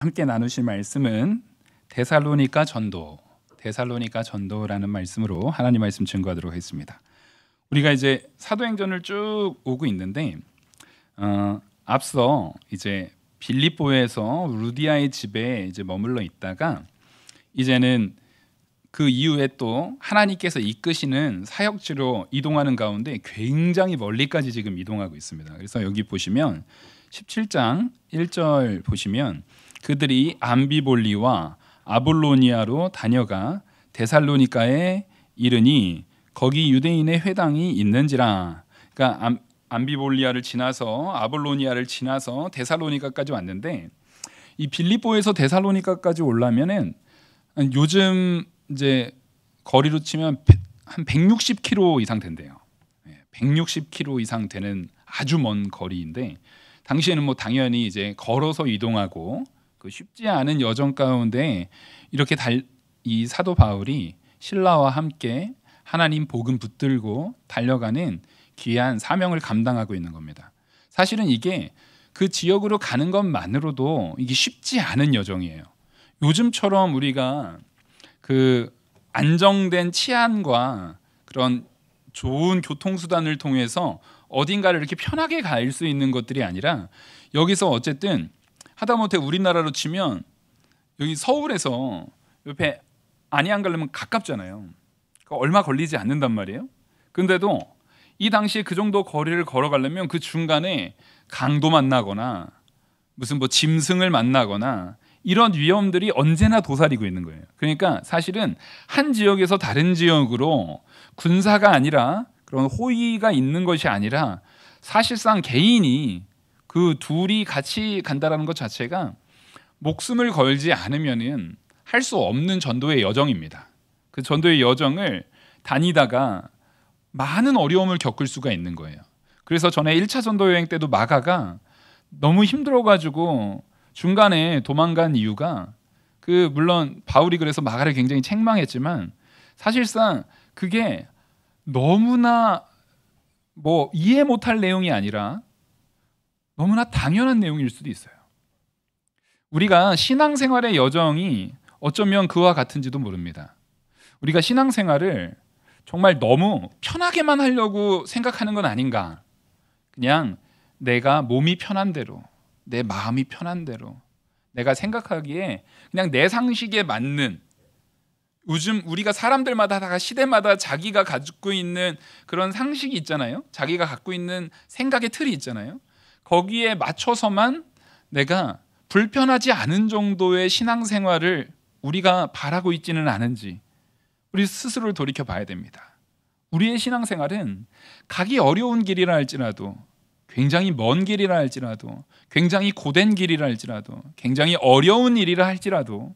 함께 나누실 말씀은 데살로니가 전도라는 말씀으로 하나님 말씀 증거하도록 하겠습니다. 우리가 이제 사도행전을 쭉 오고 있는데 앞서 이제 빌립보에서 루디아의 집에 이제 머물러 있다가 이제는 그 이후에 또 하나님께서 이끄시는 사역지로 이동하는 가운데 굉장히 멀리까지 지금 이동하고 있습니다. 그래서 여기 보시면 17장 1절 보시면 그들이 암비볼리와 아볼로니아로 다녀가 데살로니가에 이르니 거기 유대인의 회당이 있는지라. 그러니까 암비볼리아를 지나서 아볼로니아를 지나서 데살로니가까지 왔는데 이 빌립보에서 데살로니가까지 오려면은 요즘 이제 거리로 치면 한 160km 이상 된대요. 160km 이상 되는 아주 먼 거리인데 당시에는 뭐 당연히 이제 걸어서 이동하고 그 쉽지 않은 여정 가운데 이렇게 이 사도 바울이 신라와 함께 하나님 복음 붙들고 달려가는 귀한 사명을 감당하고 있는 겁니다. 사실은 이게 그 지역으로 가는 것만으로도 이게 쉽지 않은 여정이에요. 요즘처럼 우리가 그 안정된 치안과 그런 좋은 교통수단을 통해서 어딘가를 이렇게 편하게 갈 수 있는 것들이 아니라 여기서 어쨌든 하다못해 우리나라로 치면 여기 서울에서 옆에 안양 가려면 가깝잖아요. 그러니까 얼마 걸리지 않는단 말이에요. 근데도 이 당시에 그 정도 거리를 걸어가려면 그 중간에 강도 만나거나 무슨 뭐 짐승을 만나거나 이런 위험들이 언제나 도사리고 있는 거예요. 그러니까 사실은 한 지역에서 다른 지역으로 군사가 아니라 그런 호위가 있는 것이 아니라 사실상 개인이 그 둘이 같이 간다라는 것 자체가 목숨을 걸지 않으면은 할 수 없는 전도의 여정입니다. 그 전도의 여정을 다니다가 많은 어려움을 겪을 수가 있는 거예요. 그래서 전에 1차 전도 여행 때도 마가가 너무 힘들어가지고 중간에 도망간 이유가 그 물론 바울이 그래서 마가를 굉장히 책망했지만 사실상 그게 너무나 뭐 이해 못할 내용이 아니라 너무나 당연한 내용일 수도 있어요. 우리가 신앙생활의 여정이 어쩌면 그와 같은지도 모릅니다. 우리가 신앙생활을 정말 너무 편하게만 하려고 생각하는 건 아닌가. 그냥 내가 몸이 편한 대로 내 마음이 편한 대로 내가 생각하기에 그냥 내 상식에 맞는 요즘 우리가 사람들마다 다 시대마다 자기가 가지고 있는 그런 상식이 있잖아요. 자기가 갖고 있는 생각의 틀이 있잖아요. 거기에 맞춰서만 내가 불편하지 않은 정도의 신앙생활을 우리가 바라고 있지는 않은지 우리 스스로를 돌이켜 봐야 됩니다. 우리의 신앙생활은 가기 어려운 길이라 할지라도 굉장히 먼 길이라 할지라도 굉장히 고된 길이라 할지라도 굉장히 어려운 일이라 할지라도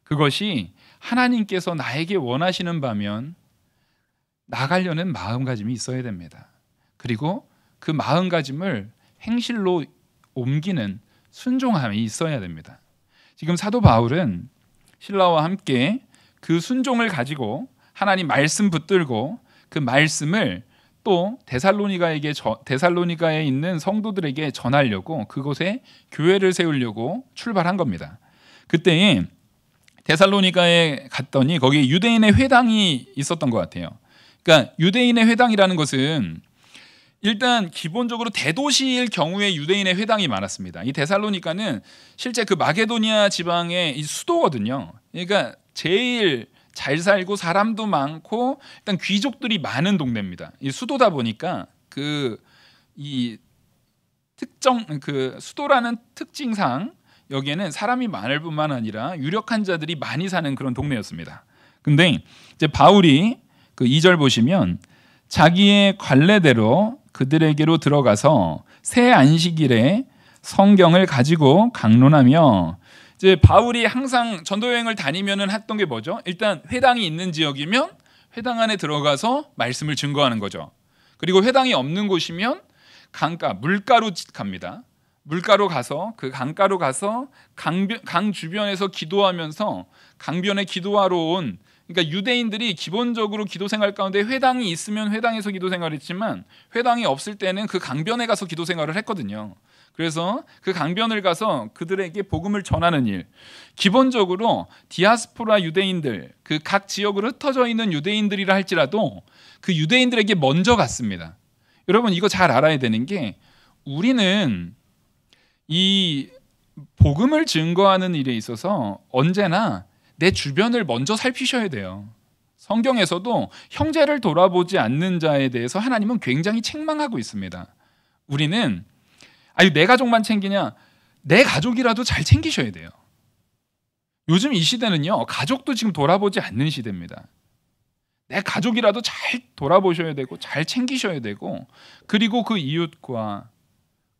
그것이 하나님께서 나에게 원하시는 바면 나가려는 마음가짐이 있어야 됩니다. 그리고 그 마음가짐을 행실로 옮기는 순종함이 있어야 됩니다. 지금 사도 바울은 신라와 함께 그 순종을 가지고 하나님 말씀 붙들고 그 말씀을 또 데살로니가에 있는 성도들에게 전하려고 그곳에 교회를 세우려고 출발한 겁니다. 그때 데살로니가에 갔더니 거기에 유대인의 회당이 있었던 것 같아요. 그러니까 유대인의 회당이라는 것은 일단 기본적으로 대도시일 경우에 유대인의 회당이 많았습니다. 이 데살로니가는 실제 그 마게도니아 지방의 이 수도거든요. 그러니까 제일 잘 살고 사람도 많고 일단 귀족들이 많은 동네입니다. 이 수도다 보니까 이 특정 그 수도라는 특징상 여기에는 사람이 많을 뿐만 아니라 유력한 자들이 많이 사는 그런 동네였습니다. 근데 이제 바울이 그 2절 보시면 자기의 관례대로 그들에게로 들어가서 새 안식일에 성경을 가지고 강론하며 이제 바울이 항상 전도 여행을 다니면은 했던 게 뭐죠? 일단 회당이 있는 지역이면 회당 안에 들어가서 말씀을 증거하는 거죠. 그리고 회당이 없는 곳이면 물가로 갑니다. 물가로 가서 그 강가로 가서 강 주변에서 기도하면서 강변에 기도하러 온 그러니까 유대인들이 기본적으로 기도 생활 가운데 회당이 있으면 회당에서 기도 생활했지만 회당이 없을 때는 그 강변에 가서 기도 생활을 했거든요. 그래서 그 강변을 가서 그들에게 복음을 전하는 일, 기본적으로 디아스포라 유대인들, 그 각 지역으로 흩어져 있는 유대인들이라 할지라도 그 유대인들에게 먼저 갔습니다. 여러분 이거 잘 알아야 되는 게, 우리는 이 복음을 증거하는 일에 있어서 언제나 내 주변을 먼저 살피셔야 돼요. 성경에서도 형제를 돌아보지 않는 자에 대해서 하나님은 굉장히 책망하고 있습니다. 우리는 내 가족만 챙기냐? 내 가족이라도 잘 챙기셔야 돼요. 요즘 이 시대는요, 가족도 지금 돌아보지 않는 시대입니다. 내 가족이라도 잘 돌아보셔야 되고 잘 챙기셔야 되고, 그리고 그 이웃과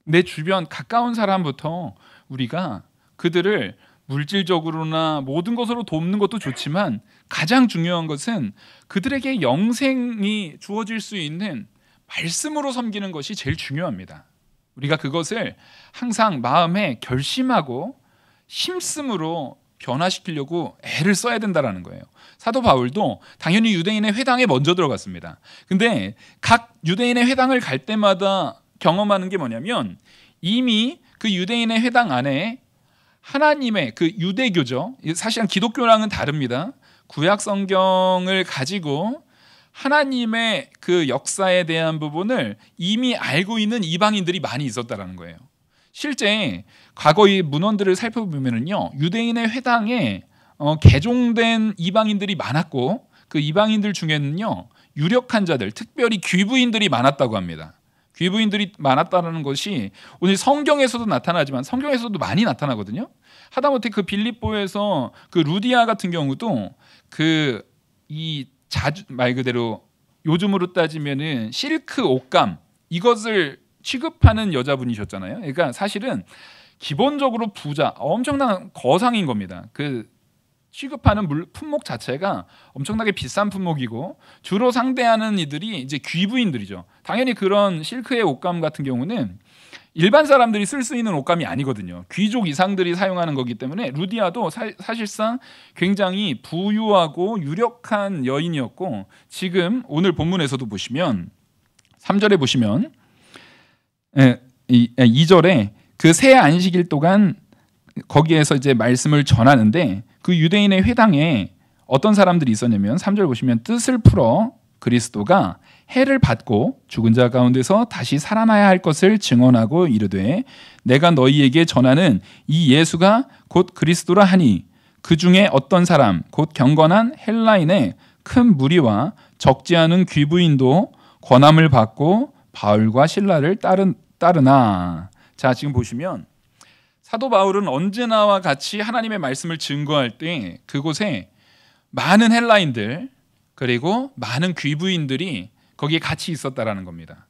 내 주변 가까운 사람부터 우리가 그들을 물질적으로나 모든 것으로 돕는 것도 좋지만 가장 중요한 것은 그들에게 영생이 주어질 수 있는 말씀으로 섬기는 것이 제일 중요합니다. 우리가 그것을 항상 마음에 결심하고 힘씀으로 변화시키려고 애를 써야 된다는 거예요. 사도 바울도 당연히 유대인의 회당에 먼저 들어갔습니다. 근데 각 유대인의 회당을 갈 때마다 경험하는 게 뭐냐면, 이미 그 유대인의 회당 안에 하나님의 그 유대교죠. 사실은 기독교랑은 다릅니다. 구약 성경을 가지고 하나님의 그 역사에 대한 부분을 이미 알고 있는 이방인들이 많이 있었다라는 거예요. 실제 과거의 문헌들을 살펴보면요, 유대인의 회당에 개종된 이방인들이 많았고, 그 이방인들 중에는요 유력한 자들, 특별히 귀부인들이 많았다고 합니다. 귀부인들이 많았다는 것이 오늘 성경에서도 나타나지만 성경에서도 많이 나타나거든요. 하다못해 그 빌립보에서 그 루디아 같은 경우도 말 그대로 요즘으로 따지면은 실크 옷감, 이것을 취급하는 여자분이셨잖아요. 그러니까 사실은 기본적으로 부자, 엄청난 거상인 겁니다. 그 취급하는 품목 자체가 엄청나게 비싼 품목이고, 주로 상대하는 이들이 이제 귀부인들이죠. 당연히 그런 실크의 옷감 같은 경우는 일반 사람들이 쓸 수 있는 옷감이 아니거든요. 귀족 이상들이 사용하는 거기 때문에 루디아도 사실상 굉장히 부유하고 유력한 여인이었고, 지금 오늘 본문에서도 보시면 3절에 보시면 2절에 그 새 안식일 동안 거기에서 이제 말씀을 전하는데, 그 유대인의 회당에 어떤 사람들이 있었냐면 3절 보시면, 뜻을 풀어 그리스도가 해를 받고 죽은 자 가운데서 다시 살아나야 할 것을 증언하고 이르되, 내가 너희에게 전하는 이 예수가 곧 그리스도라 하니, 그 중에 어떤 사람 곧 경건한 헬라인의 큰 무리와 적지 않은 귀부인도 권함을 받고 바울과 실라를 따르나. 자, 지금 보시면 사도 바울은 언제나와 같이 하나님의 말씀을 증거할 때 그곳에 많은 헬라인들 그리고 많은 귀부인들이 거기에 같이 있었다라는 겁니다.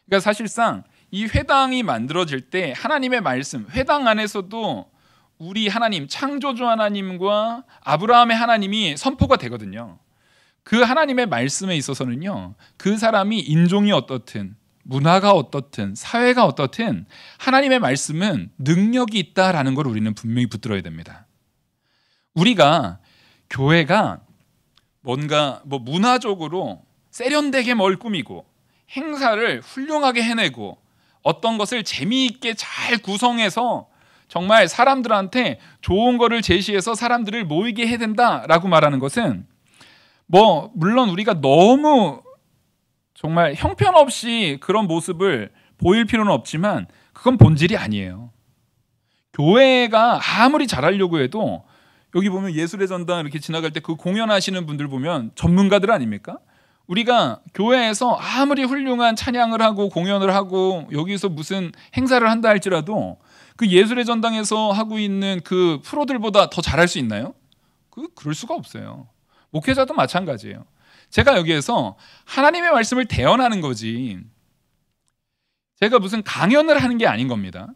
그러니까 사실상 이 회당이 만들어질 때 하나님의 말씀, 회당 안에서도 우리 하나님, 창조주 하나님과 아브라함의 하나님이 선포가 되거든요. 그 하나님의 말씀에 있어서는요, 그 사람이 인종이 어떻든 문화가 어떻든 사회가 어떻든 하나님의 말씀은 능력이 있다라는 걸 우리는 분명히 붙들어야 됩니다. 우리가 교회가 뭔가 문화적으로 세련되게 뭘 꾸미고 행사를 훌륭하게 해내고 어떤 것을 재미있게 잘 구성해서 정말 사람들한테 좋은 거를 제시해서 사람들을 모이게 해야 된다라고 말하는 것은, 물론 우리가 너무 정말 형편없이 그런 모습을 보일 필요는 없지만 그건 본질이 아니에요. 교회가 아무리 잘하려고 해도, 여기 보면 예술의 전당 이렇게 지나갈 때 그 공연하시는 분들 보면 전문가들 아닙니까? 우리가 교회에서 아무리 훌륭한 찬양을 하고 공연을 하고 여기서 무슨 행사를 한다 할지라도 그 예술의 전당에서 하고 있는 그 프로들보다 더 잘할 수 있나요? 그럴 수가 없어요. 목회자도 마찬가지예요. 제가 여기에서 하나님의 말씀을 대언하는 거지, 제가 무슨 강연을 하는 게 아닌 겁니다.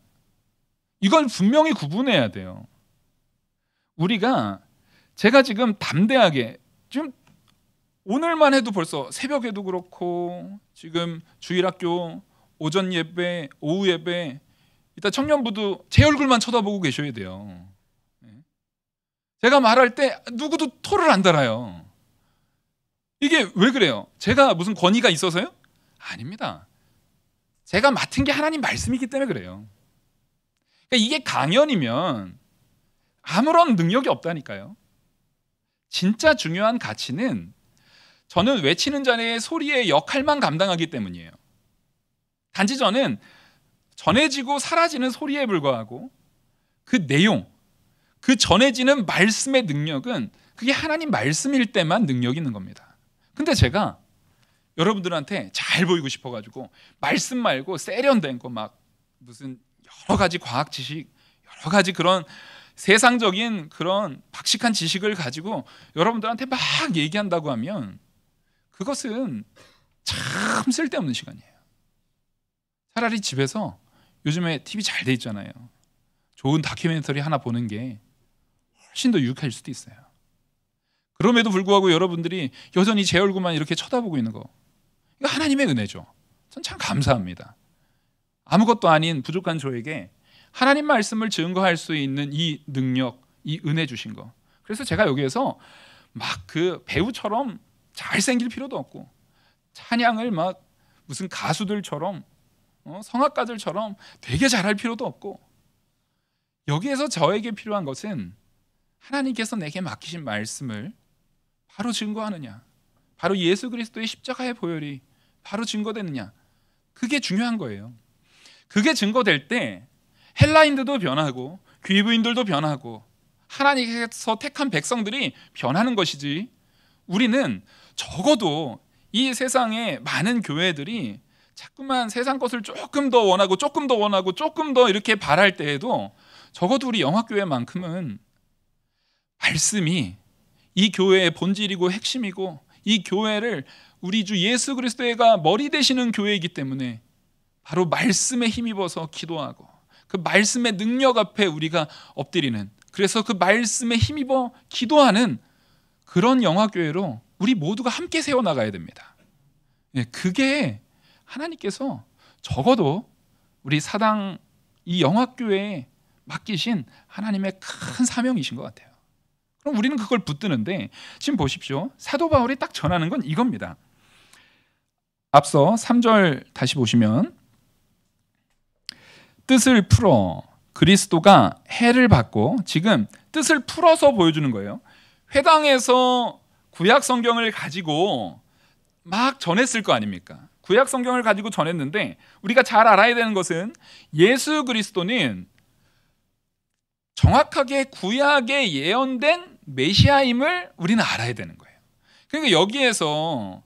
이건 분명히 구분해야 돼요. 제가 지금 담대하게, 지금 오늘만 해도 벌써 새벽에도 그렇고 지금 주일학교 오전 예배, 오후 예배, 이따 청년부도 제 얼굴만 쳐다보고 계셔야 돼요. 제가 말할 때 누구도 토를 안 달아요. 이게 왜 그래요? 제가 무슨 권위가 있어서요? 아닙니다. 제가 맡은 게 하나님 말씀이기 때문에 그래요. 그러니까 이게 강연이면 아무런 능력이 없다니까요. 진짜 중요한 가치는 저는 외치는 자의 소리의 역할만 감당하기 때문이에요. 단지 저는 전해지고 사라지는 소리에 불과하고 그 내용, 그 전해지는 말씀의 능력은 그게 하나님 말씀일 때만 능력이 있는 겁니다. 근데 제가 여러분들한테 잘 보이고 싶어가지고 말씀 말고 세련된 거 막 무슨 여러 가지 과학 지식, 여러 가지 그런 세상적인 그런 박식한 지식을 가지고 여러분들한테 막 얘기한다고 하면 그것은 참 쓸데없는 시간이에요. 차라리 집에서 요즘에 TV 잘 돼 있잖아요. 좋은 다큐멘터리 하나 보는 게 훨씬 더 유익할 수도 있어요. 그럼에도 불구하고 여러분들이 여전히 제 얼굴만 이렇게 쳐다보고 있는 거, 이거 하나님의 은혜죠. 전 참 감사합니다. 아무것도 아닌 부족한 저에게 하나님 말씀을 증거할 수 있는 이 능력, 이 은혜 주신 거. 그래서 제가 여기에서 막 그 배우처럼 잘생길 필요도 없고 찬양을 막 무슨 가수들처럼 성악가들처럼 되게 잘할 필요도 없고, 여기에서 저에게 필요한 것은 하나님께서 내게 맡기신 말씀을 바로 증거하느냐, 바로 예수 그리스도의 십자가의 보혈이 바로 증거되느냐, 그게 중요한 거예요. 그게 증거될 때 헬라인들도 변하고 귀부인들도 변하고 하나님께서 택한 백성들이 변하는 것이지, 우리는 적어도 이 세상의 많은 교회들이 자꾸만 세상 것을 조금 더 원하고 조금 더 원하고 조금 더 이렇게 바랄 때에도 적어도 우리 영화교회만큼은 말씀이 이 교회의 본질이고 핵심이고 이 교회를 우리 주 예수 그리스도가 머리 되시는 교회이기 때문에 바로 말씀에 힘입어서 기도하고 그 말씀의 능력 앞에 우리가 엎드리는, 그래서 그 말씀에 힘입어 기도하는 그런 영화교회로 우리 모두가 함께 세워나가야 됩니다. 그게 하나님께서 적어도 우리 사당 이 영화교회에 맡기신 하나님의 큰 사명이신 것 같아요. 그럼 우리는 그걸 붙드는데, 지금 보십시오. 사도 바울이 딱 전하는 건 이겁니다. 앞서 3절 다시 보시면 뜻을 풀어 그리스도가 해를 받고, 지금 뜻을 풀어서 보여주는 거예요. 회당에서 구약 성경을 가지고 막 전했을 거 아닙니까? 구약 성경을 가지고 전했는데 우리가 잘 알아야 되는 것은 예수 그리스도는 정확하게 구약에 예언된 메시아임을 우리는 알아야 되는 거예요. 그러니까 여기에서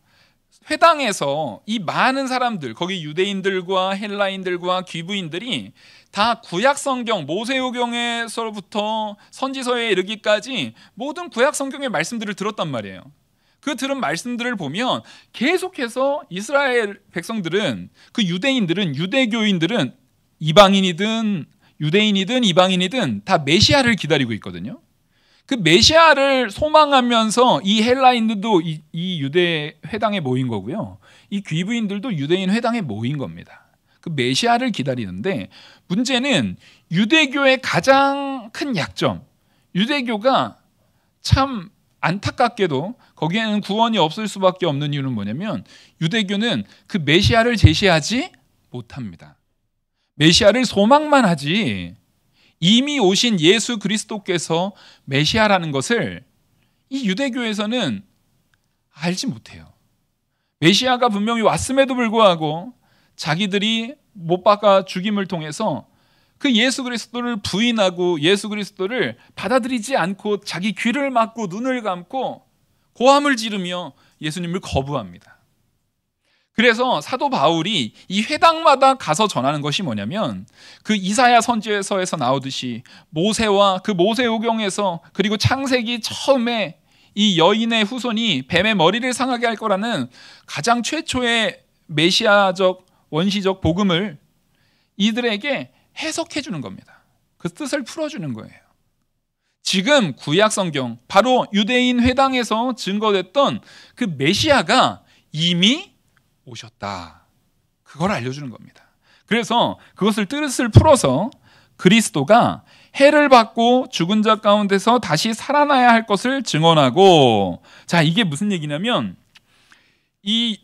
회당에서 이 많은 사람들, 거기 유대인들과 헬라인들과 귀부인들이 다 구약 성경, 모세오경에서부터 선지서에 이르기까지 모든 구약 성경의 말씀들을 들었단 말이에요. 그 들은 말씀들을 보면 계속해서 이스라엘 백성들은, 그 유대인들은, 유대교인들은 이방인이든 유대인이든 이방인이든 다 메시아를 기다리고 있거든요. 그 메시아를 소망하면서 이 헬라인들도 이 유대 회당에 모인 거고요. 이 귀부인들도 유대인 회당에 모인 겁니다. 그 메시아를 기다리는데, 문제는 유대교의 가장 큰 약점, 유대교가 참 안타깝게도 거기에는 구원이 없을 수밖에 없는 이유는 뭐냐면 유대교는 그 메시아를 제시하지 못합니다. 메시아를 소망만 하지 이미 오신 예수 그리스도께서 메시아라는 것을 이 유대교에서는 알지 못해요. 메시아가 분명히 왔음에도 불구하고 자기들이 못 박아 죽임을 통해서 그 예수 그리스도를 부인하고 예수 그리스도를 받아들이지 않고 자기 귀를 막고 눈을 감고 고함을 지르며 예수님을 거부합니다. 그래서 사도 바울이 이 회당마다 가서 전하는 것이 뭐냐면, 그 이사야 선지서에서 나오듯이 모세와 그 모세오경에서, 그리고 창세기 처음에 이 여인의 후손이 뱀의 머리를 상하게 할 거라는 가장 최초의 메시아적 원시적 복음을 이들에게 해석해 주는 겁니다. 그 뜻을 풀어주는 거예요. 지금 구약 성경, 바로 유대인 회당에서 증거됐던 그 메시아가 이미 오셨다, 그걸 알려주는 겁니다. 그래서 그것을 뜻을 풀어서 그리스도가 해를 받고 죽은 자 가운데서 다시 살아나야 할 것을 증언하고, 자, 이게 무슨 얘기냐면 이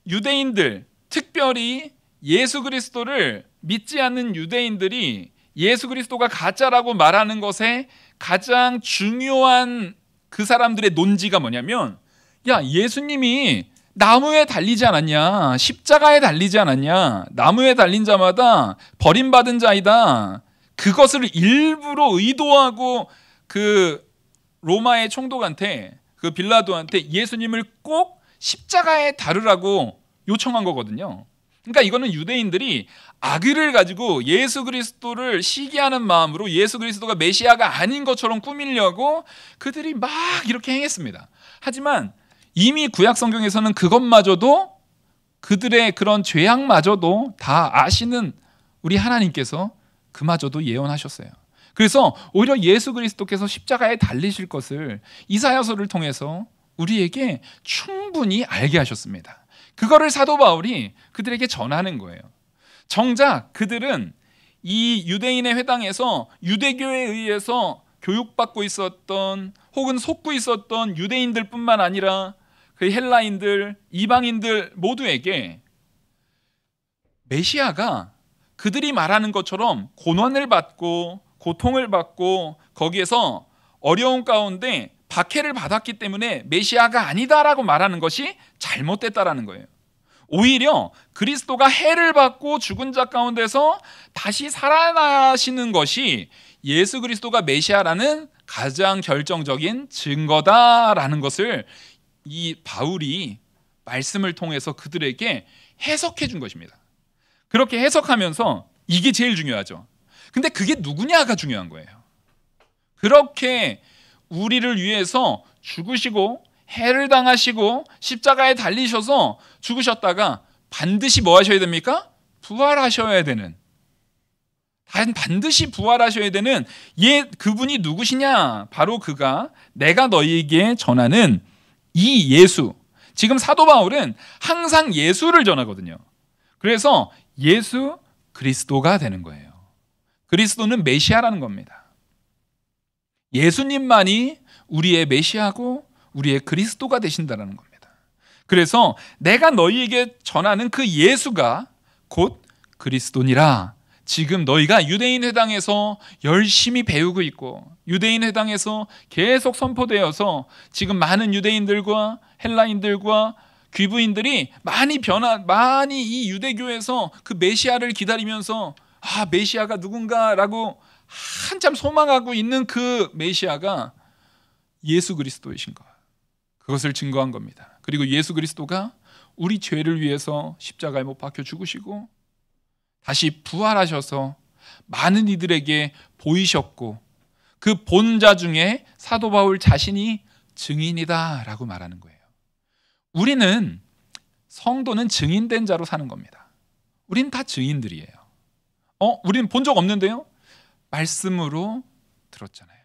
유대인들, 특별히 예수 그리스도를 믿지 않는 유대인들이 예수 그리스도가 가짜라고 말하는 것에 가장 중요한 그 사람들의 논지가 뭐냐면, 야, 예수님이 나무에 달리지 않았냐, 십자가에 달리지 않았냐, 나무에 달린 자마다 버림받은 자이다. 그것을 일부러 의도하고 그 로마의 총독한테, 그 빌라도한테 예수님을 꼭 십자가에 다루라고 요청한 거거든요. 그러니까 이거는 유대인들이 악의를 가지고 예수 그리스도를 시기하는 마음으로 예수 그리스도가 메시아가 아닌 것처럼 꾸미려고 그들이 막 이렇게 행했습니다. 하지만 이미 구약 성경에서는 그것마저도, 그들의 그런 죄악마저도 다 아시는 우리 하나님께서 그마저도 예언하셨어요. 그래서 오히려 예수 그리스도께서 십자가에 달리실 것을 이사야서를 통해서 우리에게 충분히 알게 하셨습니다. 그거를 사도 바울이 그들에게 전하는 거예요. 정작 그들은 이 유대인의 회당에서 유대교에 의해서 교육받고 있었던, 혹은 속고 있었던 유대인들뿐만 아니라 그 헬라인들, 이방인들 모두에게 메시아가 그들이 말하는 것처럼 고난을 받고 고통을 받고 거기에서 어려운 가운데 박해를 받았기 때문에 메시아가 아니다라고 말하는 것이 잘못됐다라는 거예요. 오히려 그리스도가 해를 받고 죽은 자 가운데서 다시 살아나시는 것이 예수 그리스도가 메시아라는 가장 결정적인 증거다라는 것을 이 바울이 말씀을 통해서 그들에게 해석해 준 것입니다. 그렇게 해석하면서 이게 제일 중요하죠. 근데 그게 누구냐가 중요한 거예요. 그렇게 우리를 위해서 죽으시고 해를 당하시고 십자가에 달리셔서 죽으셨다가 반드시 뭐 하셔야 됩니까? 부활하셔야 되는, 반드시 부활하셔야 되는 그분이 누구시냐? 바로 그가 내가 너희에게 전하는 이 예수. 지금 사도 바울은 항상 예수를 전하거든요. 그래서 예수 그리스도가 되는 거예요. 그리스도는 메시아라는 겁니다. 예수님만이 우리의 메시아고 우리의 그리스도가 되신다는 겁니다. 그래서 내가 너희에게 전하는 그 예수가 곧 그리스도니라. 지금 너희가 유대인 회당에서 열심히 배우고 있고 유대인 회당에서 계속 선포되어서 지금 많은 유대인들과 헬라인들과 귀부인들이 많이 이 유대교에서 그 메시아를 기다리면서 메시아가 누군가라고 한참 소망하고 있는 그 메시아가 예수 그리스도이신 것, 그것을 증거한 겁니다. 그리고 예수 그리스도가 우리 죄를 위해서 십자가에 못 박혀 죽으시고 다시 부활하셔서 많은 이들에게 보이셨고 그 본자 중에 사도 바울 자신이 증인이다라고 말하는 거예요. 우리는, 성도는 증인된 자로 사는 겁니다. 우린 다 증인들이에요. 우리는 본 적 없는데요? 말씀으로 들었잖아요.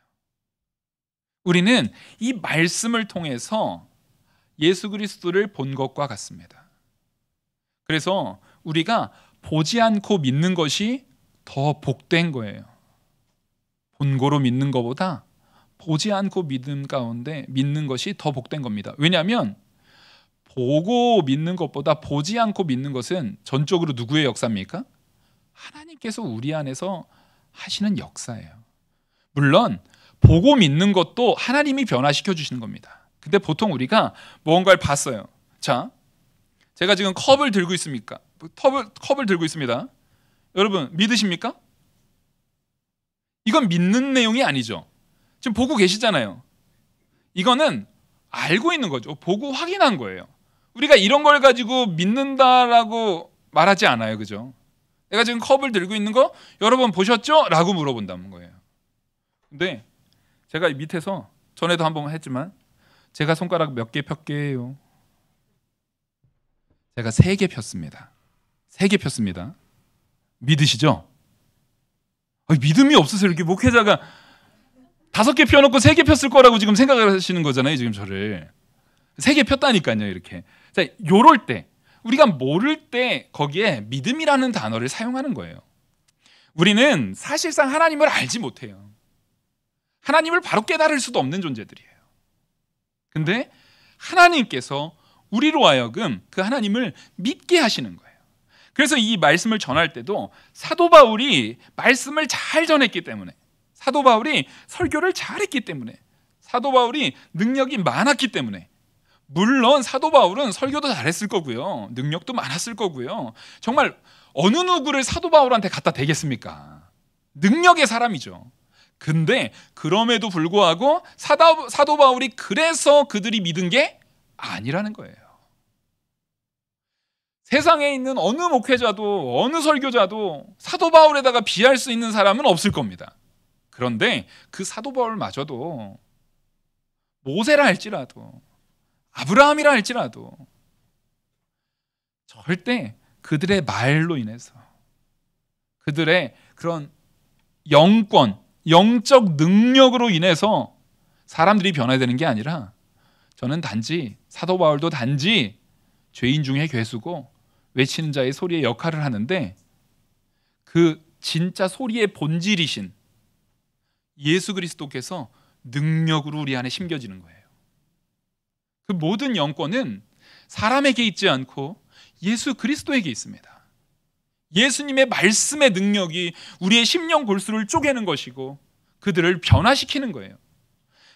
우리는 이 말씀을 통해서 예수 그리스도를 본 것과 같습니다. 그래서 우리가 보지 않고 믿는 것이 더 복된 거예요. 본고로 믿는 것보다 보지 않고 믿음 가운데 믿는 것이 더 복된 겁니다. 왜냐하면 보고 믿는 것보다 보지 않고 믿는 것은 전적으로 누구의 역사입니까? 하나님께서 우리 안에서 하시는 역사예요. 물론 보고 믿는 것도 하나님이 변화시켜 주시는 겁니다. 근데 보통 우리가 무언가를 봤어요. 자, 제가 지금 컵을 들고 있습니까? 컵을 들고 있습니다. 여러분 믿으십니까? 이건 믿는 내용이 아니죠. 지금 보고 계시잖아요. 이거는 알고 있는 거죠. 보고 확인한 거예요. 우리가 이런 걸 가지고 믿는다라고 말하지 않아요. 그죠? 내가 지금 컵을 들고 있는 거 여러분 보셨죠? 라고 물어본다는 거예요. 근데 제가 밑에서 전에도 한번 했지만 제가 손가락 몇 개 폈게요? 제가 3개 폈습니다. 3개 폈습니다. 믿으시죠? 믿음이 없어서 이렇게 목회자가 5개 펴놓고 3개 폈을 거라고 지금 생각을 하시는 거잖아요. 지금 저를 3개 폈다니까요. 이렇게. 자, 요럴 때 우리가 모를 때 거기에 믿음이라는 단어를 사용하는 거예요. 우리는 사실상 하나님을 알지 못해요. 하나님을 바로 깨달을 수도 없는 존재들이에요. 근데 하나님께서 우리로 하여금 그 하나님을 믿게 하시는 거예요. 그래서 이 말씀을 전할 때도 사도 바울이 말씀을 잘 전했기 때문에, 사도 바울이 설교를 잘했기 때문에, 사도 바울이 능력이 많았기 때문에, 물론 사도 바울은 설교도 잘했을 거고요, 능력도 많았을 거고요, 정말 어느 누구를 사도 바울한테 갖다 대겠습니까? 능력의 사람이죠. 근데 그럼에도 불구하고 사도 바울이 그래서 그들이 믿은 게 아니라는 거예요. 세상에 있는 어느 목회자도 어느 설교자도 사도 바울에다가 비할 수 있는 사람은 없을 겁니다. 그런데 그 사도 바울마저도 모세라 할지라도 아브라함이라 할지라도 절대 그들의 말로 인해서, 그들의 그런 영권, 영적 능력으로 인해서 사람들이 변화되는 게 아니라, 저는 단지, 사도 바울도 단지 죄인 중에 괴수고 외치는 자의 소리의 역할을 하는데, 그 진짜 소리의 본질이신 예수 그리스도께서 능력으로 우리 안에 심겨지는 거예요. 그 모든 영권은 사람에게 있지 않고 예수 그리스도에게 있습니다. 예수님의 말씀의 능력이 우리의 심령 골수를 쪼개는 것이고 그들을 변화시키는 거예요.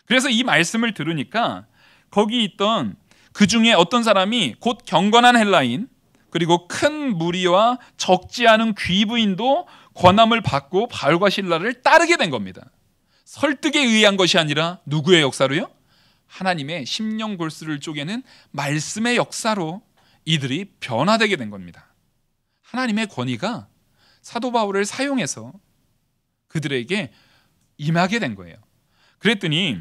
그래서 이 말씀을 들으니까 거기 있던 그 중에 어떤 사람이 곧 경건한 헬라인, 그리고 큰 무리와 적지 않은 귀부인도 권함을 받고 바울과 실라를 따르게 된 겁니다. 설득에 의한 것이 아니라 누구의 역사로요? 하나님의 심령 골수를 쪼개는 말씀의 역사로 이들이 변화되게 된 겁니다. 하나님의 권위가 사도 바울을 사용해서 그들에게 임하게 된 거예요. 그랬더니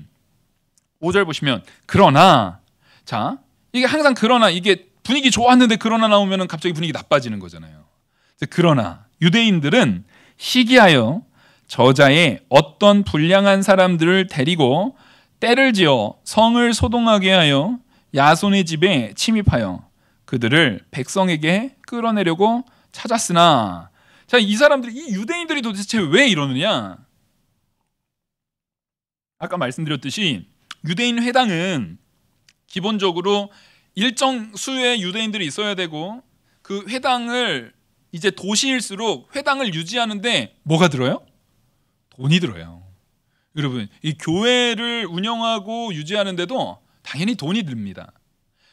5절 보시면, 그러나, 자, 이게 항상 그러나, 이게 분위기 좋았는데 그러나 나오면 갑자기 분위기 나빠지는 거잖아요. 그러나 유대인들은 시기하여 저자의 어떤 불량한 사람들을 데리고 때를 지어 성을 소동하게 하여 야손의 집에 침입하여 그들을 백성에게 끌어내려고 찾았으나, 자, 이 사람들이, 이 유대인들이 도대체 왜 이러느냐? 아까 말씀드렸듯이 유대인 회당은 기본적으로 일정 수의 유대인들이 있어야 되고, 그 회당을 이제 도시일수록 회당을 유지하는데 뭐가 들어요? 돈이 들어요. 여러분, 이 교회를 운영하고 유지하는데도 당연히 돈이 듭니다.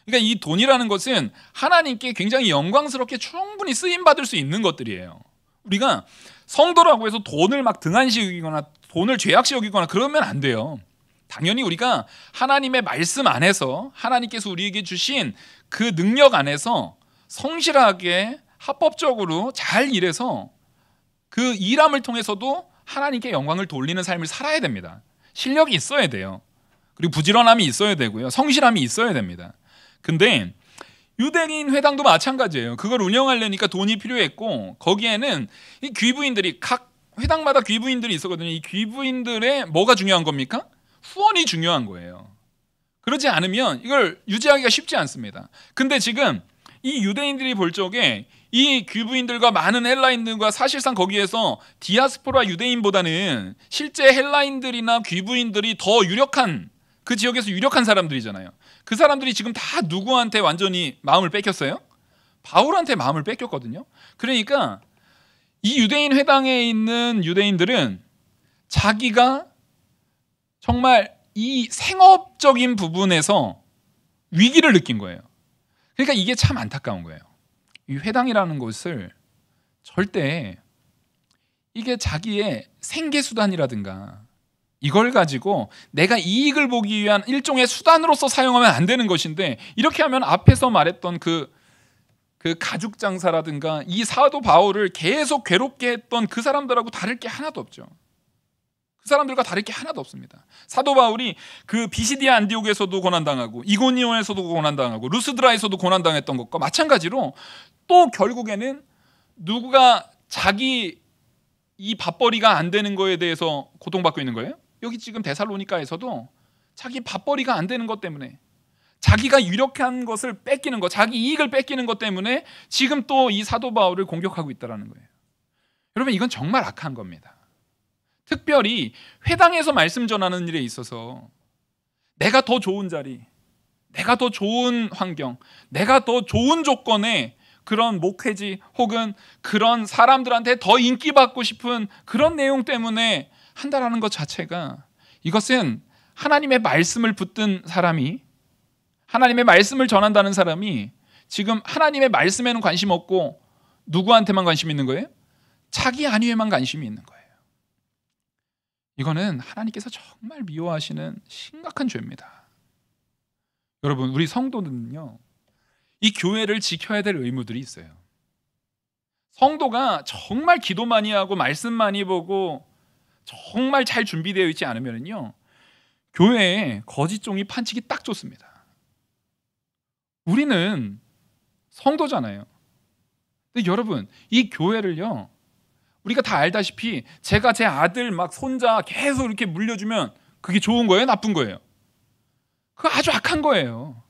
그러니까 이 돈이라는 것은 하나님께 굉장히 영광스럽게 충분히 쓰임 받을 수 있는 것들이에요. 우리가 성도라고 해서 돈을 막 등한시 여기거나 돈을 죄악시 여기거나 그러면 안 돼요. 당연히 우리가 하나님의 말씀 안에서 하나님께서 우리에게 주신 그 능력 안에서 성실하게 합법적으로 잘 일해서 그 일함을 통해서도 하나님께 영광을 돌리는 삶을 살아야 됩니다. 실력이 있어야 돼요. 그리고 부지런함이 있어야 되고요. 성실함이 있어야 됩니다. 근데 유대인 회당도 마찬가지예요. 그걸 운영하려니까 돈이 필요했고, 거기에는 이 귀부인들이, 각 회당마다 귀부인들이 있었거든요. 이 귀부인들의 뭐가 중요한 겁니까? 후원이 중요한 거예요. 그러지 않으면 이걸 유지하기가 쉽지 않습니다. 근데 지금 이 유대인들이 볼 적에 이 귀부인들과 많은 헬라인들과 사실상 거기에서 디아스포라 유대인보다는 실제 헬라인들이나 귀부인들이 더 유력한, 그 지역에서 유력한 사람들이잖아요. 그 사람들이 지금 다 누구한테 완전히 마음을 뺏겼어요? 바울한테 마음을 뺏겼거든요. 그러니까 이 유대인 회당에 있는 유대인들은 자기가 정말 이 생업적인 부분에서 위기를 느낀 거예요. 그러니까 이게 참 안타까운 거예요. 이 회당이라는 것을 절대 이게 자기의 생계수단이라든가 이걸 가지고 내가 이익을 보기 위한 일종의 수단으로서 사용하면 안 되는 것인데, 이렇게 하면 앞에서 말했던 그 가죽 장사라든가 이 사도 바울을 계속 괴롭게 했던 그 사람들하고 다를 게 하나도 없죠. 그 사람들과 다를 게 하나도 없습니다. 사도 바울이 그 비시디아 안디옥에서도 고난당하고 이고니온에서도 고난당하고 루스드라에서도 고난당했던 것과 마찬가지로 또 결국에는 누구가 자기 이 밥벌이가 안 되는 거에 대해서 고통받고 있는 거예요? 여기 지금 데살로니가에서도 자기 밥벌이가 안 되는 것 때문에, 자기가 유력한 것을 뺏기는 것, 자기 이익을 뺏기는 것 때문에 지금 또 이 사도 바울을 공격하고 있다는 거예요. 여러분, 이건 정말 악한 겁니다. 특별히 회당에서 말씀 전하는 일에 있어서 내가 더 좋은 자리, 내가 더 좋은 환경, 내가 더 좋은 조건에 그런 목회지 혹은 그런 사람들한테 더 인기받고 싶은 그런 내용 때문에 한다라는 것 자체가, 이것은 하나님의 말씀을 붙든 사람이, 하나님의 말씀을 전한다는 사람이 지금 하나님의 말씀에는 관심 없고 누구한테만 관심 있는 거예요? 자기 안위에만 관심이 있는 거예요. 이거는 하나님께서 정말 미워하시는 심각한 죄입니다. 여러분, 우리 성도는요, 이 교회를 지켜야 될 의무들이 있어요. 성도가 정말 기도 많이 하고 말씀 많이 보고 정말 잘 준비되어 있지 않으면요, 교회에 거짓 종이 판치기 딱 좋습니다. 우리는 성도잖아요. 근데 여러분, 이 교회를요, 우리가 다 알다시피 제가 제 아들 막 손자 계속 이렇게 물려주면 그게 좋은 거예요? 나쁜 거예요? 그거 아주 악한 거예요.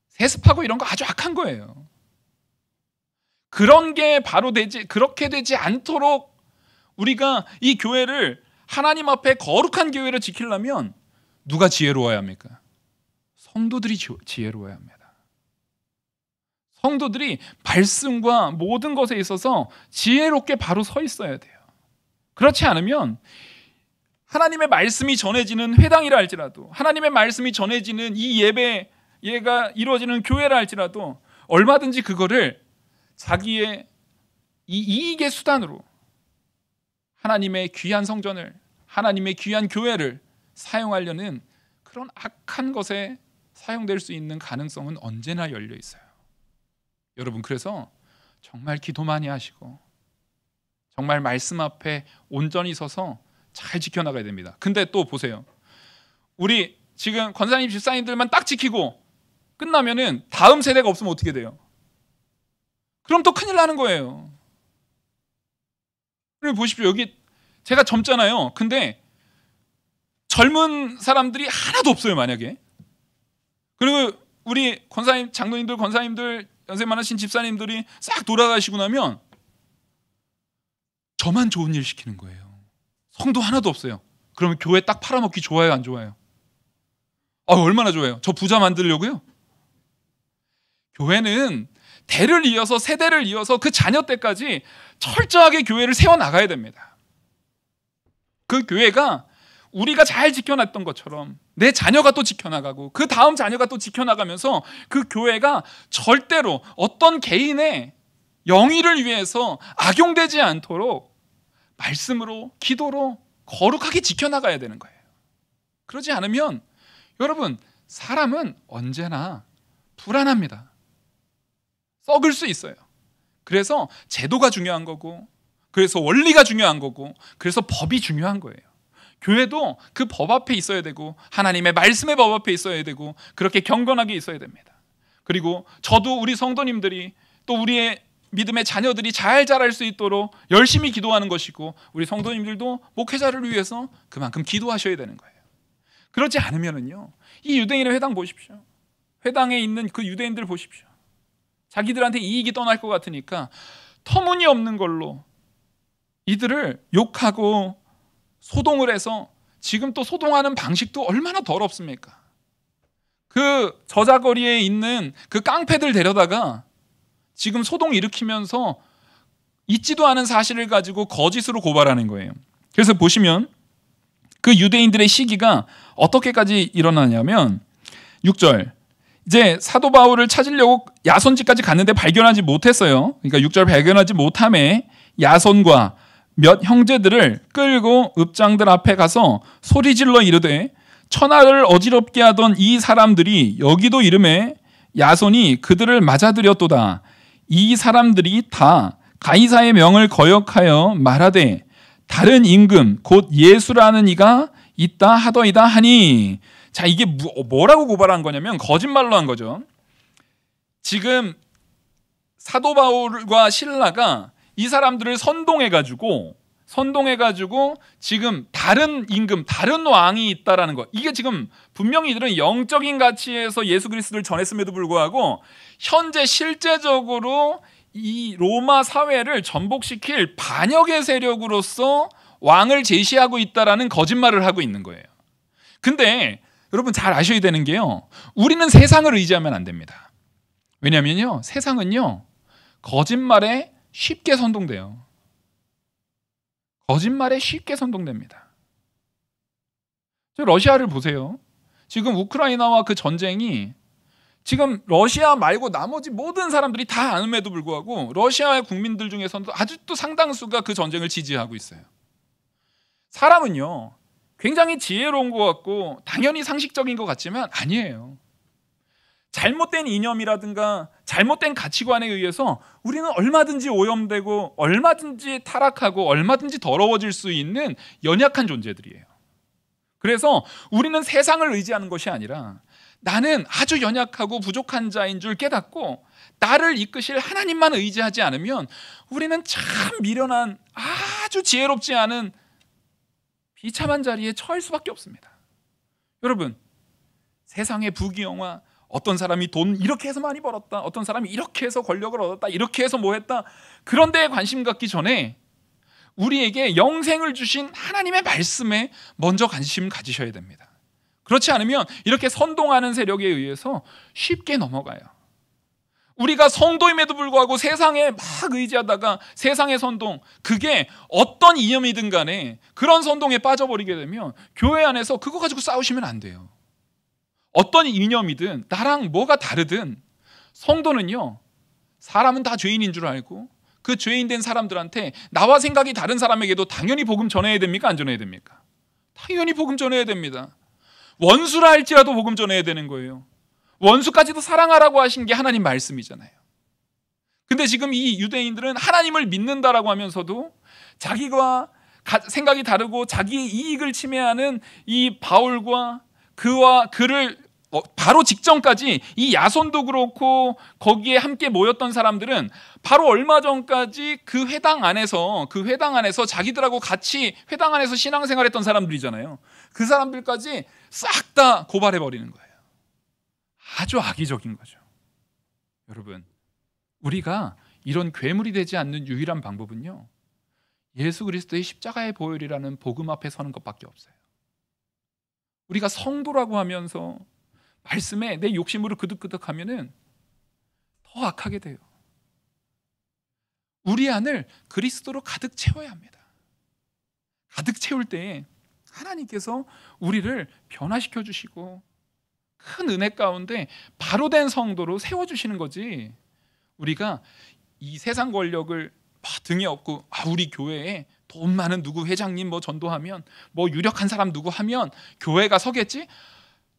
세습하고 이런 거 아주 악한 거예요. 그런 게 바로 그렇게 되지 않도록 우리가 이 교회를 하나님 앞에 거룩한 교회를 지키려면 누가 지혜로워야 합니까? 성도들이 지혜로워야 합니다. 성도들이 말씀과 모든 것에 있어서 지혜롭게 바로 서 있어야 돼요. 그렇지 않으면 하나님의 말씀이 전해지는 회당이라 할지라도, 하나님의 말씀이 전해지는 이 예가 이루어지는 교회라 할지라도 얼마든지 그거를 자기의 이 이익의 수단으로 하나님의 귀한 성전을, 하나님의 귀한 교회를 사용하려는 그런 악한 것에 사용될 수 있는 가능성은 언제나 열려 있어요. 여러분, 그래서 정말 기도 많이 하시고 정말 말씀 앞에 온전히 서서 잘 지켜나가야 됩니다. 근데 또 보세요. 우리 지금 권사님, 집사님들만 딱 지키고 끝나면은 다음 세대가 없으면 어떻게 돼요? 그럼 또 큰일 나는 거예요. 그리고 보십시오. 여기 제가 젊잖아요. 근데 젊은 사람들이 하나도 없어요, 만약에. 그리고 우리 권사님, 장로님들, 권사님들, 연세 많으신 집사님들이 싹 돌아가시고 나면 저만 좋은 일 시키는 거예요. 성도 하나도 없어요. 그러면 교회 딱 팔아먹기 좋아요, 안 좋아요? 얼마나 좋아요. 저 부자 만들려고요? 교회는 대를 이어서, 세대를 이어서 그 자녀 때까지 철저하게 교회를 세워나가야 됩니다. 그 교회가 우리가 잘 지켜놨던 것처럼 내 자녀가 또 지켜나가고 그 다음 자녀가 또 지켜나가면서 그 교회가 절대로 어떤 개인의 영위를 위해서 악용되지 않도록 말씀으로, 기도로 거룩하게 지켜나가야 되는 거예요. 그러지 않으면 여러분, 사람은 언제나 불안합니다. 썩을 수 있어요. 그래서 제도가 중요한 거고, 그래서 원리가 중요한 거고, 그래서 법이 중요한 거예요. 교회도 그 법 앞에 있어야 되고, 하나님의 말씀의 법 앞에 있어야 되고, 그렇게 경건하게 있어야 됩니다. 그리고 저도 우리 성도님들이, 또 우리의 믿음의 자녀들이 잘 자랄 수 있도록 열심히 기도하는 것이고, 우리 성도님들도 목회자를 위해서 그만큼 기도하셔야 되는 거예요. 그렇지 않으면은요, 이 유대인의 회당 보십시오. 회당에 있는 그 유대인들 보십시오. 자기들한테 이익이 떠날 것 같으니까 터무니없는 걸로 이들을 욕하고 소동을 해서, 지금 또 소동하는 방식도 얼마나 더럽습니까? 그 저자거리에 있는 그 깡패들 데려다가 지금 소동 일으키면서 있지도 않은 사실을 가지고 거짓으로 고발하는 거예요. 그래서 보시면 그 유대인들의 시기가 어떻게까지 일어나냐면 6절, 이제 사도 바울을 찾으려고 야손집까지 갔는데 발견하지 못했어요. 그러니까 6절 발견하지 못함에 야손과 몇 형제들을 끌고 읍장들 앞에 가서 소리질러 이르되, 천하를 어지럽게 하던 이 사람들이 여기도 이름에 야손이 그들을 맞아들였도다. 이 사람들이 다 가이사의 명을 거역하여 말하되 다른 임금 곧 예수라는 이가 있다 하더이다 하니. 자, 이게 뭐라고 고발한 거냐면 거짓말로 한 거죠. 지금 사도 바울과 실라가 이 사람들을 선동해가지고 지금 다른 임금, 다른 왕이 있다라는 거. 이게 지금 분명히 이들은 영적인 가치에서 예수 그리스도를 전했음에도 불구하고 현재 실제적으로 이 로마 사회를 전복시킬 반역의 세력으로서 왕을 제시하고 있다라는 거짓말을 하고 있는 거예요. 근데 여러분 잘 아셔야 되는 게요, 우리는 세상을 의지하면 안 됩니다. 왜냐면요, 세상은요 거짓말에 쉽게 선동돼요. 거짓말에 쉽게 선동됩니다. 러시아를 보세요. 지금 우크라이나와 그 전쟁이 지금 러시아 말고 나머지 모든 사람들이 다 아는에도 불구하고 러시아의 국민들 중에서는 아직도 상당수가 그 전쟁을 지지하고 있어요. 사람은요, 굉장히 지혜로운 것 같고 당연히 상식적인 것 같지만 아니에요. 잘못된 이념이라든가 잘못된 가치관에 의해서 우리는 얼마든지 오염되고 얼마든지 타락하고 얼마든지 더러워질 수 있는 연약한 존재들이에요. 그래서 우리는 세상을 의지하는 것이 아니라 나는 아주 연약하고 부족한 자인 줄 깨닫고 나를 이끄실 하나님만 의지하지 않으면 우리는 참 미련한 아주 지혜롭지 않은 비참한 자리에 처할 수밖에 없습니다. 여러분, 세상의 부귀영화, 어떤 사람이 돈 이렇게 해서 많이 벌었다, 어떤 사람이 이렇게 해서 권력을 얻었다, 이렇게 해서 뭐 했다, 그런 데에 관심 갖기 전에 우리에게 영생을 주신 하나님의 말씀에 먼저 관심 가지셔야 됩니다. 그렇지 않으면 이렇게 선동하는 세력에 의해서 쉽게 넘어가요. 우리가 성도임에도 불구하고 세상에 막 의지하다가 세상의 선동, 그게 어떤 이념이든 간에 그런 선동에 빠져버리게 되면 교회 안에서 그거 가지고 싸우시면 안 돼요. 어떤 이념이든 나랑 뭐가 다르든 성도는요, 사람은 다 죄인인 줄 알고 그 죄인 된 사람들한테 나와 생각이 다른 사람에게도 당연히 복음 전해야 됩니까? 안 전해야 됩니까? 당연히 복음 전해야 됩니다. 원수라 할지라도 복음 전해야 되는 거예요. 원수까지도 사랑하라고 하신 게 하나님 말씀이잖아요. 근데 지금 이 유대인들은 하나님을 믿는다라고 하면서도 자기가 생각이 다르고 자기의 이익을 침해하는 이 바울과 그를 바로 직전까지 이 야손도 그렇고 거기에 함께 모였던 사람들은 바로 얼마 전까지 그 회당 안에서 자기들하고 같이 회당 안에서 신앙생활했던 사람들이잖아요. 그 사람들까지 싹 다 고발해 버리는 거예요. 아주 악의적인 거죠. 여러분, 우리가 이런 괴물이 되지 않는 유일한 방법은요, 예수 그리스도의 십자가의 보혈이라는 복음 앞에 서는 것밖에 없어요. 우리가 성도라고 하면서 말씀에 내 욕심으로 그득그득하면은 더 악하게 돼요. 우리 안을 그리스도로 가득 채워야 합니다. 가득 채울 때에 하나님께서 우리를 변화시켜 주시고 큰 은혜 가운데 바로 된 성도로 세워주시는 거지, 우리가 이 세상 권력을 등에 업고 우리 교회에 돈 많은 누구 회장님 뭐 전도하면 뭐 유력한 사람 누구 하면 교회가 서겠지?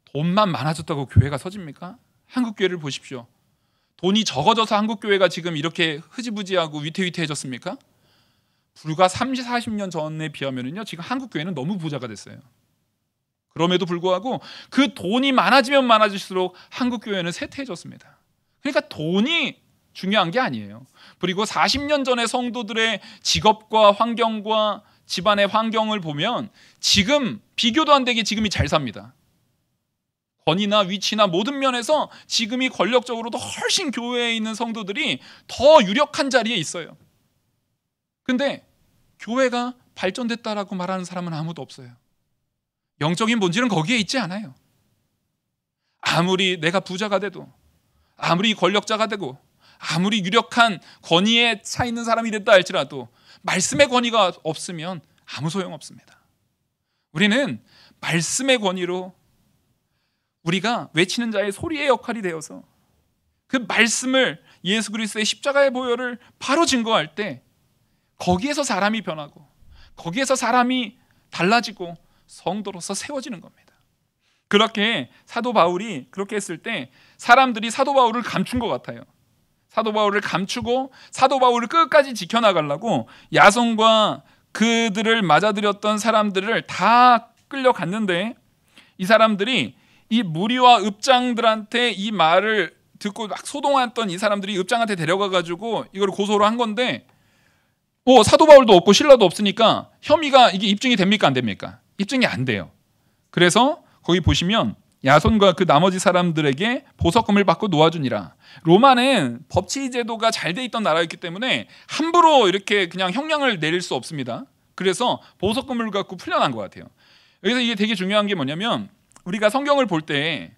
돈만 많아졌다고 교회가 서집니까? 한국 교회를 보십시오. 돈이 적어져서 한국 교회가 지금 이렇게 흐지부지하고 위태위태해졌습니까? 불과 30, 40년 전에 비하면요, 지금 한국 교회는 너무 부자가 됐어요. 그럼에도 불구하고 그 돈이 많아지면 많아질수록 한국 교회는 쇠퇴해졌습니다. 그러니까 돈이 중요한 게 아니에요. 그리고 40년 전의 성도들의 직업과 환경과 집안의 환경을 보면 지금 비교도 안 되게 지금이 잘 삽니다. 권위나 위치나 모든 면에서 지금이 권력적으로도 훨씬 교회에 있는 성도들이 더 유력한 자리에 있어요. 근데 교회가 발전됐다라고 말하는 사람은 아무도 없어요. 영적인 본질은 거기에 있지 않아요. 아무리 내가 부자가 돼도, 아무리 권력자가 되고, 아무리 유력한 권위에 차 있는 사람이 됐다 할지라도 말씀의 권위가 없으면 아무 소용없습니다. 우리는 말씀의 권위로 우리가 외치는 자의 소리의 역할이 되어서 그 말씀을, 예수 그리스도의 십자가의 보혈을 바로 증거할 때 거기에서 사람이 변하고 거기에서 사람이 달라지고 성도로서 세워지는 겁니다. 그렇게 사도 바울이 그렇게 했을 때 사람들이 사도 바울을 감춘 것 같아요. 사도 바울을 감추고 사도 바울을 끝까지 지켜나가려고 야손과 그들을 맞아들였던 사람들을 다 끌려갔는데, 이 사람들이 이 무리와 읍장들한테 이 말을 듣고 막 소동했던 이 사람들이 읍장한테 데려가가지고 이걸 고소를 한 건데, 사도 바울도 없고 신라도 없으니까 혐의가 이게 입증이 됩니까 안 됩니까? 입증이 안 돼요. 그래서 거기 보시면 야손과 그 나머지 사람들에게 보석금을 받고 놓아주니라. 로마는 법치 제도가 잘 돼 있던 나라였기 때문에 함부로 이렇게 그냥 형량을 내릴 수 없습니다. 그래서 보석금을 갖고 풀려난 것 같아요. 여기서 이게 되게 중요한 게 뭐냐면, 우리가 성경을 볼 때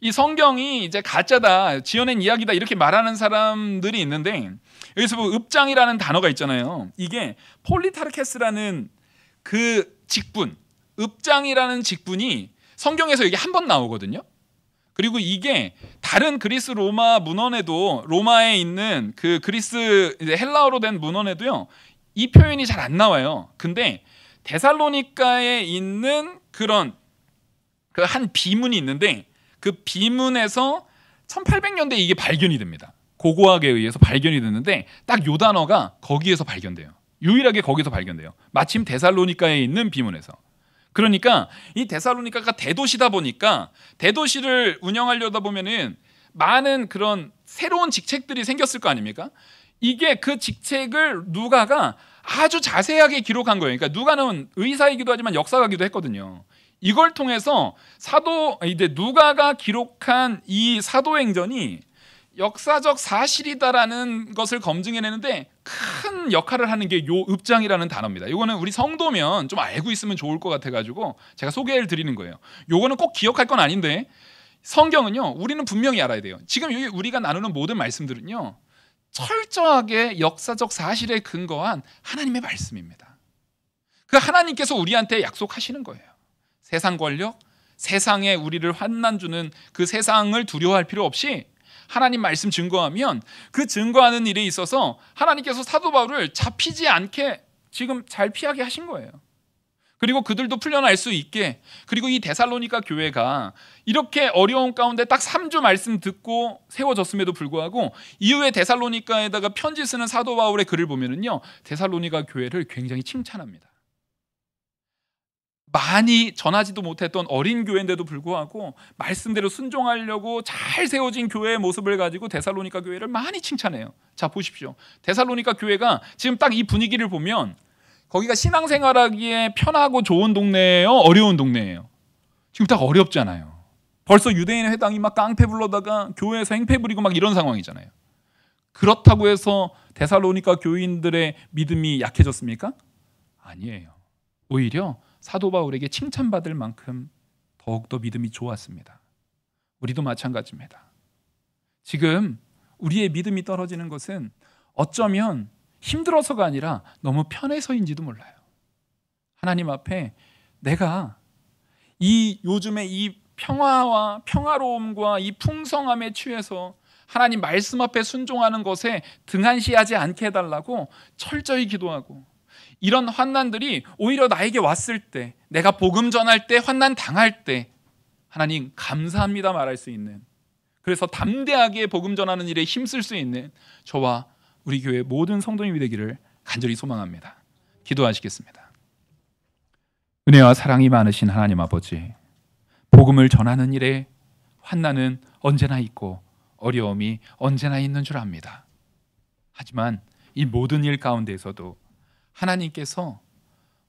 이 성경이 이제 가짜다, 지어낸 이야기다 이렇게 말하는 사람들이 있는데, 여기서 뭐 읍장이라는 단어가 있잖아요. 이게 폴리타르케스라는 그 직분, 읍장이라는 직분이 성경에서 여기 한 번 나오거든요. 그리고 이게 다른 그리스 로마 문헌에도, 로마에 있는 그 그리스 이제 헬라어로 된 문헌에도요, 이 표현이 잘 안 나와요. 근데 데살로니가에 있는 그런 그 한 비문이 있는데, 그 비문에서 1800년대에 이게 발견이 됩니다. 고고학에 의해서 발견이 됐는데 딱 요 단어가 거기에서 발견돼요. 유일하게 거기서 발견돼요. 마침 데살로니가에 있는 비문에서. 그러니까 이 데살로니가가 대도시다 보니까 대도시를 운영하려다 보면은 많은 그런 새로운 직책들이 생겼을 거 아닙니까? 이게 그 직책을 누가가 아주 자세하게 기록한 거예요. 그러니까 누가는 의사이기도 하지만 역사가기도 했거든요. 이걸 통해서 이제 누가가 기록한 이 사도행전이 역사적 사실이다라는 것을 검증해내는데 큰 역할을 하는 게 요 읍장이라는 단어입니다. 이거는 우리 성도면 좀 알고 있으면 좋을 것 같아가지고 제가 소개를 드리는 거예요. 요거는 꼭 기억할 건 아닌데, 성경은요, 우리는 분명히 알아야 돼요. 지금 여기 우리가 나누는 모든 말씀들은요, 철저하게 역사적 사실에 근거한 하나님의 말씀입니다. 그 하나님께서 우리한테 약속하시는 거예요. 세상 권력, 세상에 우리를 환난 주는 그 세상을 두려워할 필요 없이 하나님 말씀 증거하면, 그 증거하는 일에 있어서 하나님께서 사도 바울을 잡히지 않게 지금 잘 피하게 하신 거예요. 그리고 그들도 풀려날 수 있게, 그리고 이 데살로니가 교회가 이렇게 어려운 가운데 딱 3주 말씀 듣고 세워졌음에도 불구하고 이후에 데살로니가에다가 편지 쓰는 사도 바울의 글을 보면은요, 데살로니가 교회를 굉장히 칭찬합니다. 많이 전하지도 못했던 어린 교회인데도 불구하고 말씀대로 순종하려고 잘 세워진 교회의 모습을 가지고 데살로니가 교회를 많이 칭찬해요. 자, 보십시오. 데살로니가 교회가 지금 딱 이 분위기를 보면 거기가 신앙생활하기에 편하고 좋은 동네예요, 어려운 동네예요? 지금 딱 어렵잖아요. 벌써 유대인 회당이 막 깡패 불러다가 교회에서 행패 부리고 막 이런 상황이잖아요. 그렇다고 해서 데살로니가 교인들의 믿음이 약해졌습니까? 아니에요. 오히려 사도 바울에게 칭찬받을 만큼 더욱더 믿음이 좋았습니다. 우리도 마찬가지입니다. 지금 우리의 믿음이 떨어지는 것은 어쩌면 힘들어서가 아니라 너무 편해서인지도 몰라요. 하나님 앞에 내가 이 요즘에 이 평화와 평화로움과 이 풍성함에 취해서 하나님 말씀 앞에 순종하는 것에 등한시하지 않게 해달라고 철저히 기도하고, 이런 환난들이 오히려 나에게 왔을 때, 내가 복음 전할 때, 환난 당할 때 하나님 감사합니다 말할 수 있는, 그래서 담대하게 복음 전하는 일에 힘쓸 수 있는 저와 우리 교회 모든 성도님이 되기를 간절히 소망합니다. 기도하시겠습니다. 은혜와 사랑이 많으신 하나님 아버지, 복음을 전하는 일에 환난은 언제나 있고 어려움이 언제나 있는 줄 압니다. 하지만 이 모든 일 가운데에서도 하나님께서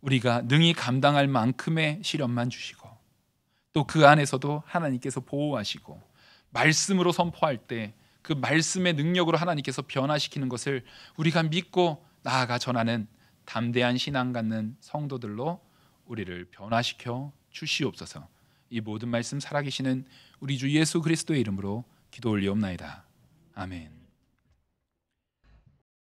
우리가 능히 감당할 만큼의 시련만 주시고, 또 그 안에서도 하나님께서 보호하시고, 말씀으로 선포할 때 그 말씀의 능력으로 하나님께서 변화시키는 것을 우리가 믿고 나아가 전하는 담대한 신앙 갖는 성도들로 우리를 변화시켜 주시옵소서. 이 모든 말씀 살아계시는 우리 주 예수 그리스도의 이름으로 기도 올리옵나이다. 아멘.